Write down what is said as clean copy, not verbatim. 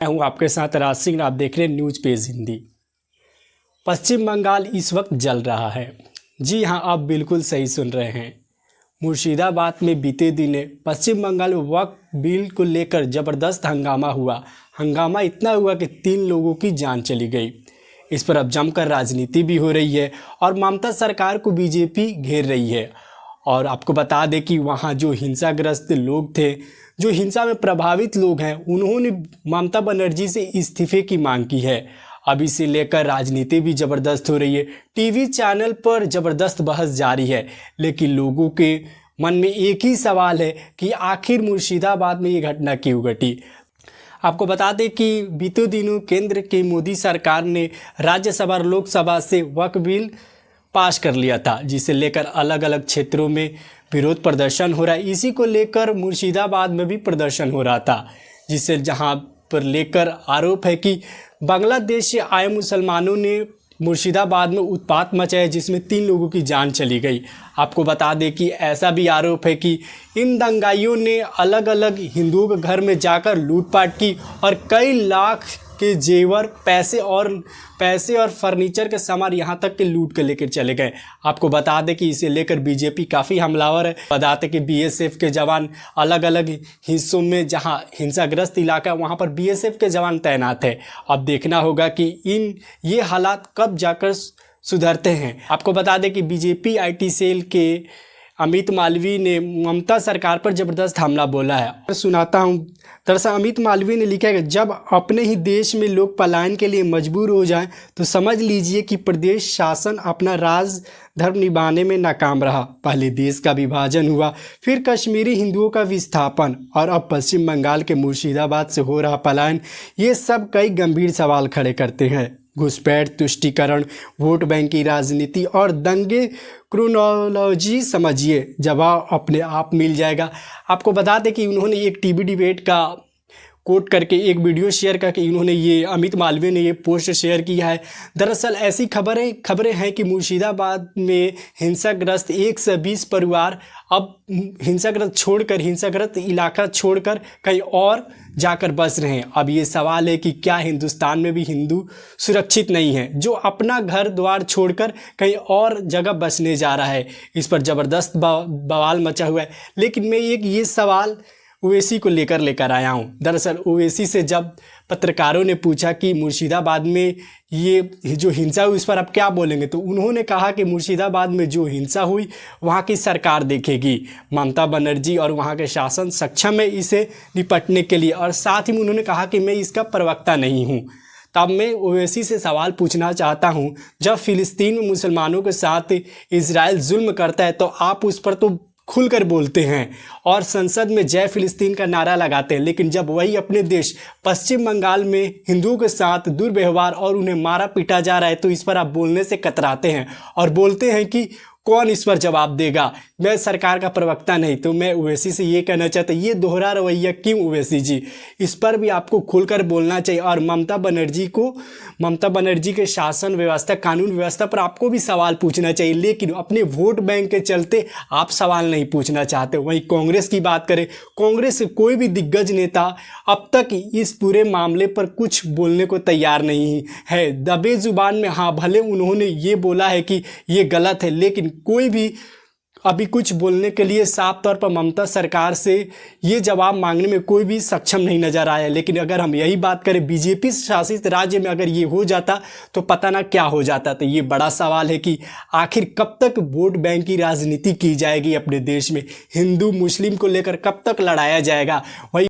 मैं हूं आपके साथ राज सिंह। आप देख रहे हैं न्यूज पेज हिंदी। पश्चिम बंगाल इस वक्त जल रहा है। जी हां, आप बिल्कुल सही सुन रहे हैं। मुर्शिदाबाद में बीते दिनों पश्चिम बंगाल में वक्फ बिल को लेकर ज़बरदस्त हंगामा हुआ। हंगामा इतना हुआ कि 3 लोगों की जान चली गई। इस पर अब जमकर राजनीति भी हो रही है और ममता सरकार को बीजेपी घेर रही है। और आपको बता दें कि वहाँ जो हिंसाग्रस्त लोग थे, जो हिंसा में प्रभावित लोग हैं, उन्होंने ममता बनर्जी से इस्तीफे की मांग की है। अब इसे लेकर राजनीति भी ज़बरदस्त हो रही है। टीवी चैनल पर ज़बरदस्त बहस जारी है, लेकिन लोगों के मन में एक ही सवाल है कि आखिर मुर्शिदाबाद में ये घटना क्यों घटी। आपको बता दें कि बीते दिनों केंद्र की मोदी सरकार ने राज्यसभा और लोकसभा से वक्फ बिल पास कर लिया था, जिसे लेकर अलग अलग क्षेत्रों में विरोध प्रदर्शन हो रहा है। इसी को लेकर मुर्शिदाबाद में भी प्रदर्शन हो रहा था, जिसे जहां पर लेकर आरोप है कि बांग्लादेश से आए मुसलमानों ने मुर्शिदाबाद में उत्पात मचाया, जिसमें 3 लोगों की जान चली गई। आपको बता दें कि ऐसा भी आरोप है कि इन दंगाइयों ने अलग अलग हिंदुओं के घर में जाकर लूटपाट की और कई लाख के जेवर, पैसे और फर्नीचर के सामान यहाँ तक के लूट कर लेकर चले गए। आपको बता दें कि इसे लेकर बीजेपी काफ़ी हमलावर है। बताते कि बीएसएफ के जवान अलग अलग हिस्सों में जहाँ हिंसाग्रस्त इलाका वहाँ पर बीएसएफ के जवान तैनात है। अब देखना होगा कि ये हालात कब जाकर सुधरते हैं। आपको बता दें कि बीजेपी आईटी सेल के अमित मालवीय ने ममता सरकार पर ज़बरदस्त हमला बोला है। मैं सुनाता हूँ। दरअसल अमित मालवीय ने लिखा है कि जब अपने ही देश में लोग पलायन के लिए मजबूर हो जाएं, तो समझ लीजिए कि प्रदेश शासन अपना राज धर्म निभाने में नाकाम रहा। पहले देश का विभाजन हुआ, फिर कश्मीरी हिंदुओं का विस्थापन और अब पश्चिम बंगाल के मुर्शिदाबाद से हो रहा पलायन। ये सब कई गंभीर सवाल खड़े करते हैं। घुसपैठ, तुष्टीकरण, वोट बैंक की राजनीति और दंगे क्रोनोलॉजी समझिए, जवाब अपने आप मिल जाएगा। आपको बता दें कि उन्होंने एक टीवी डिबेट का कोट करके एक वीडियो शेयर करके इन्होंने ये अमित मालवीय ने ये पोस्ट शेयर किया है। दरअसल ऐसी खबरें हैं कि मुर्शिदाबाद में हिंसाग्रस्त 120 परिवार अब हिंसाग्रस्त इलाका छोड़कर कहीं और जाकर बस रहे हैं। अब ये सवाल है कि क्या हिंदुस्तान में भी हिंदू सुरक्षित नहीं है, जो अपना घर द्वार छोड़कर कहीं और जगह बसने जा रहा है। इस पर ज़बरदस्त बवाल मचा हुआ है। लेकिन मैं ये सवाल ओवैसी को लेकर आया हूँ। दरअसल ओवैसी से जब पत्रकारों ने पूछा कि मुर्शिदाबाद में ये जो हिंसा हुई, इस पर आप क्या बोलेंगे, तो उन्होंने कहा कि मुर्शिदाबाद में जो हिंसा हुई वहाँ की सरकार देखेगी। ममता बनर्जी और वहाँ के शासन सक्षम है इसे निपटने के लिए। और साथ ही उन्होंने कहा कि मैं इसका प्रवक्ता नहीं हूँ। तब मैं ओवैसी से सवाल पूछना चाहता हूँ, जब फ़िलिस्तीन में मुसलमानों के साथ इजराइल जुल्म करता है तो आप उस पर तो खुलकर बोलते हैं और संसद में जय फिलिस्तीन का नारा लगाते हैं, लेकिन जब वही अपने देश पश्चिम बंगाल में हिंदुओं के साथ दुर्व्यवहार और उन्हें मारा पीटा जा रहा है, तो इस पर आप बोलने से कतराते हैं और बोलते हैं कि कौन इस पर जवाब देगा, मैं सरकार का प्रवक्ता नहीं। तो मैं ओवैसी से ये कहना चाहता हूँ, ये दोहरा रवैया क्यों ओवैसी जी? इस पर भी आपको खुलकर बोलना चाहिए। और ममता बनर्जी के शासन व्यवस्था, कानून व्यवस्था पर आपको भी सवाल पूछना चाहिए, लेकिन अपने वोट बैंक के चलते आप सवाल नहीं पूछना चाहते। वहीं कांग्रेस की बात करें, कांग्रेस के कोई भी दिग्गज नेता अब तक इस पूरे मामले पर कुछ बोलने को तैयार नहीं है। दबे जुबान में हाँ, भले उन्होंने ये बोला है कि ये गलत है, लेकिन कोई भी अभी कुछ बोलने के लिए साफ तौर पर ममता सरकार से ये जवाब मांगने में कोई भी सक्षम नहीं नजर आया। लेकिन अगर हम यही बात करें बीजेपी शासित राज्य में अगर ये हो जाता तो पता ना क्या हो जाता। तो ये बड़ा सवाल है कि आखिर कब तक वोट बैंक की राजनीति की जाएगी अपने देश में, हिंदू मुस्लिम को लेकर कब तक लड़ाया जाएगा। वही